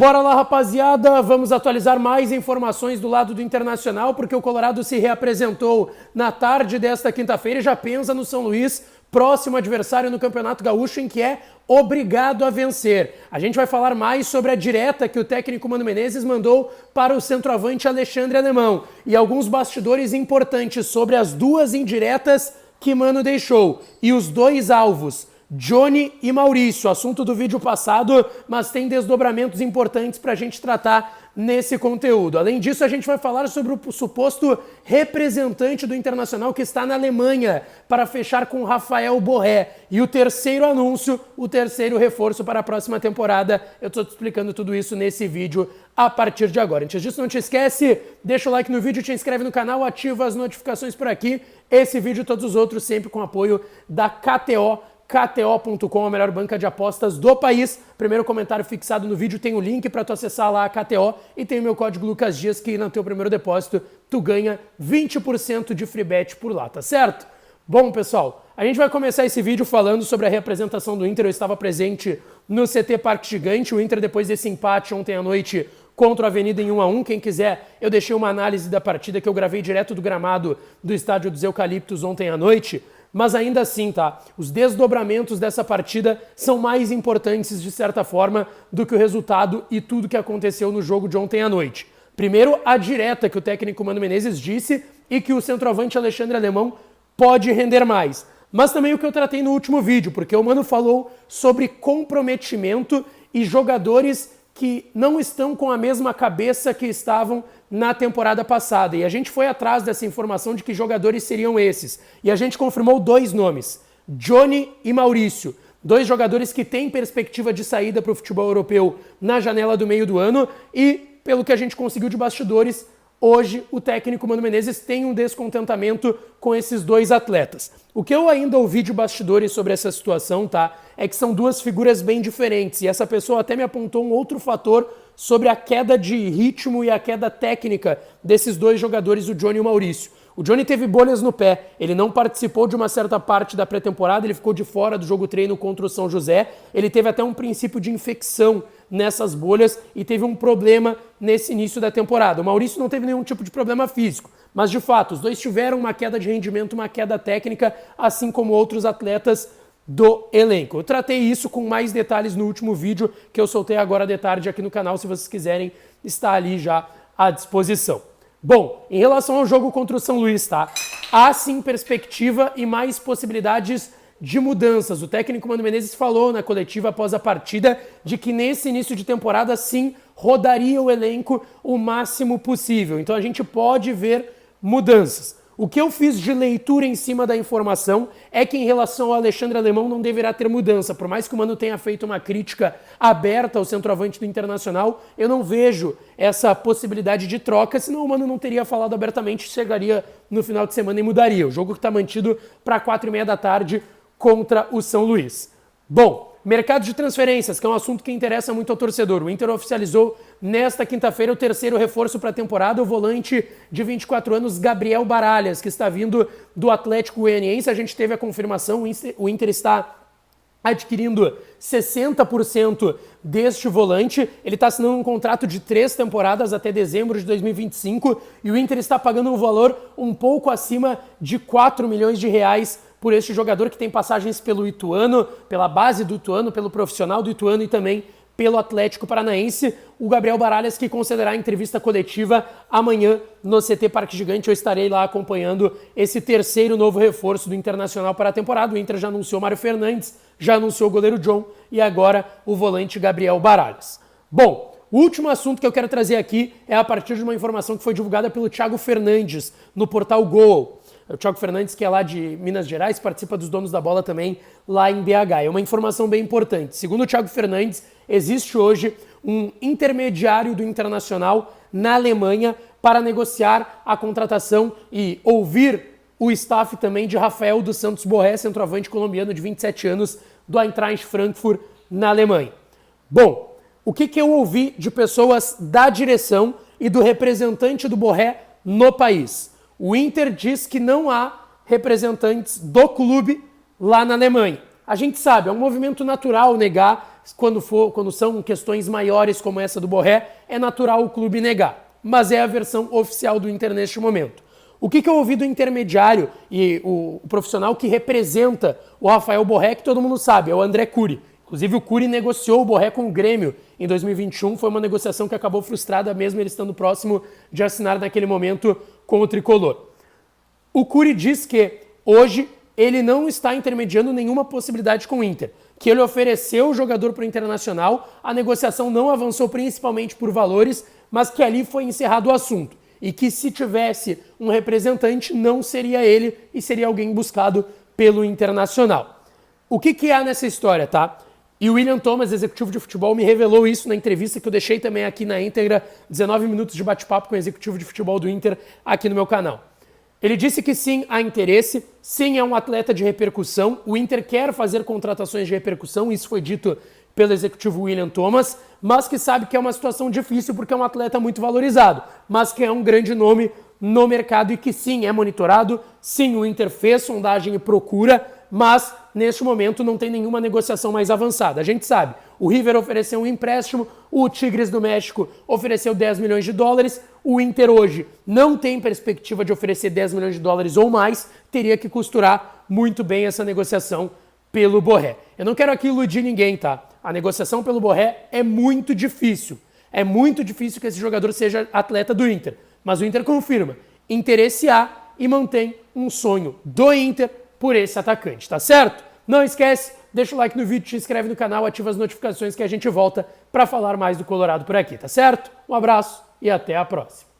Bora lá, rapaziada, vamos atualizar mais informações do lado do Internacional, porque o Colorado se reapresentou na tarde desta quinta-feira e já pensa no São Luís, próximo adversário no Campeonato Gaúcho, em que é obrigado a vencer. A gente vai falar mais sobre a direta que o técnico Mano Menezes mandou para o centroavante Alexandre Alemão e alguns bastidores importantes sobre as duas indiretas que Mano deixou e os dois alvos, Johnny e Maurício, assunto do vídeo passado, mas tem desdobramentos importantes para a gente tratar nesse conteúdo. Além disso, a gente vai falar sobre o suposto representante do Internacional que está na Alemanha para fechar com Rafael Borré. E o terceiro anúncio, o terceiro reforço para a próxima temporada. Eu estou te explicando tudo isso nesse vídeo a partir de agora. Antes disso, não te esquece, deixa o like no vídeo, te inscreve no canal, ativa as notificações por aqui. Esse vídeo e todos os outros sempre com apoio da KTO. KTO.com, a melhor banca de apostas do país. Primeiro comentário fixado no vídeo tem o link para tu acessar lá a KTO e tem o meu código Lucas Dias que no teu primeiro depósito tu ganha 20% de free bet por lá, tá certo? Bom, pessoal, a gente vai começar esse vídeo falando sobre a representação do Inter. Eu estava presente no CT Parque Gigante, o Inter depois desse empate ontem à noite contra a Avenida em 1-1. Quem quiser, eu deixei uma análise da partida que eu gravei direto do gramado do Estádio dos Eucaliptos ontem à noite. Mas ainda assim, tá? Os desdobramentos dessa partida são mais importantes, de certa forma, do que o resultado e tudo que aconteceu no jogo de ontem à noite. Primeiro, a direta que o técnico Mano Menezes disse e que o centroavante Alexandre Alemão pode render mais. Mas também o que eu tratei no último vídeo, porque o Mano falou sobre comprometimento e jogadores que não estão com a mesma cabeça que estavam na temporada passada. E a gente foi atrás dessa informação de que jogadores seriam esses. E a gente confirmou dois nomes, Johnny e Maurício. Dois jogadores que têm perspectiva de saída para o futebol europeu na janela do meio do ano. E, pelo que a gente conseguiu de bastidores, hoje o técnico Mano Menezes tem um descontentamento com esses dois atletas. O que eu ainda ouvi de bastidores sobre essa situação, tá? É que são duas figuras bem diferentes. E essa pessoa até me apontou um outro fator sobre a queda de ritmo e a queda técnica desses dois jogadores, o Johnny e o Maurício. O Johnny teve bolhas no pé, ele não participou de uma certa parte da pré-temporada, ele ficou de fora do jogo treino contra o São José, ele teve até um princípio de infecção nessas bolhas e teve um problema nesse início da temporada. O Maurício não teve nenhum tipo de problema físico, mas de fato, os dois tiveram uma queda de rendimento, uma queda técnica, assim como outros atletas do elenco. Eu tratei isso com mais detalhes no último vídeo que eu soltei agora de tarde aqui no canal, se vocês quiserem, está ali já à disposição. Bom, em relação ao jogo contra o São Luís, tá? Há sim perspectiva e mais possibilidades de mudanças. O técnico Mano Menezes falou na coletiva após a partida de que nesse início de temporada sim rodaria o elenco o máximo possível. Então a gente pode ver mudanças. O que eu fiz de leitura em cima da informação é que em relação ao Alexandre Alemão não deverá ter mudança. Por mais que o Mano tenha feito uma crítica aberta ao centroavante do Internacional, eu não vejo essa possibilidade de troca, senão o Mano não teria falado abertamente, chegaria no final de semana e mudaria. O jogo que está mantido para 4h30 da tarde contra o São Luís. Bom, mercado de transferências, que é um assunto que interessa muito ao torcedor. O Inter oficializou nesta quinta-feira o terceiro reforço para a temporada, o volante de 24 anos, Gabriel Baralhas, que está vindo do Atlético Goianiense. A gente teve a confirmação, o Inter está adquirindo 60% deste volante. Ele está assinando um contrato de 3 temporadas até dezembro de 2025 e o Inter está pagando um valor um pouco acima de 4 milhões de reais por este jogador que tem passagens pelo Ituano, pela base do Ituano, pelo profissional do Ituano e também pelo Atlético Paranaense. O Gabriel Baralhas que concederá a entrevista coletiva amanhã no CT Parque Gigante. Eu estarei lá acompanhando esse terceiro novo reforço do Internacional para a temporada. O Inter já anunciou Mário Fernandes, já anunciou o goleiro John e agora o volante Gabriel Baralhas. Bom, o último assunto que eu quero trazer aqui é a partir de uma informação que foi divulgada pelo Thiago Fernandes no portal Goal. O Thiago Fernandes, que é lá de Minas Gerais, participa dos Donos da Bola também lá em BH. É uma informação bem importante. Segundo o Thiago Fernandes, existe hoje um intermediário do Internacional na Alemanha para negociar a contratação e ouvir o staff também de Rafael dos Santos Borré, centroavante colombiano de 27 anos do Eintracht Frankfurt na Alemanha. Bom, o que eu ouvi de pessoas da direção e do representante do Borré no país? O Inter diz que não há representantes do clube lá na Alemanha. A gente sabe, é um movimento natural negar quando são questões maiores como essa do Borré, é natural o clube negar. Mas é a versão oficial do Inter neste momento. O que eu ouvi do intermediário e o profissional que representa o Rafael Borré, que todo mundo sabe, é o André Curi. Inclusive o Curi negociou o Borré com o Grêmio em 2021, foi uma negociação que acabou frustrada mesmo ele estando próximo de assinar naquele momento com o Tricolor. O Curi diz que hoje ele não está intermediando nenhuma possibilidade com o Inter, que ele ofereceu o jogador para o Internacional, a negociação não avançou principalmente por valores, mas que ali foi encerrado o assunto. E que se tivesse um representante, não seria ele e seria alguém buscado pelo Internacional. O que há nessa história, tá? E o William Thomas, executivo de futebol, me revelou isso na entrevista que eu deixei também aqui na íntegra, 19 minutos de bate-papo com o executivo de futebol do Inter aqui no meu canal. Ele disse que sim, há interesse, sim, é um atleta de repercussão, o Inter quer fazer contratações de repercussão, isso foi dito pelo executivo William Thomas, mas que sabe que é uma situação difícil porque é um atleta muito valorizado, mas que é um grande nome no mercado e que sim, é monitorado, sim, o Inter fez sondagem e procura, mas neste momento não tem nenhuma negociação mais avançada. A gente sabe, o River ofereceu um empréstimo, o Tigres do México ofereceu 10 milhões de dólares, o Inter hoje não tem perspectiva de oferecer 10 milhões de dólares ou mais, teria que costurar muito bem essa negociação pelo Borré. Eu não quero aqui iludir ninguém, tá? A negociação pelo Borré é muito difícil. É muito difícil que esse jogador seja atleta do Inter. Mas o Inter confirma. Interesse há e mantém um sonho do Inter por esse atacante, tá certo? Não esquece, deixa o like no vídeo, te inscreve no canal, ativa as notificações que a gente volta para falar mais do Colorado por aqui, tá certo? Um abraço e até a próxima.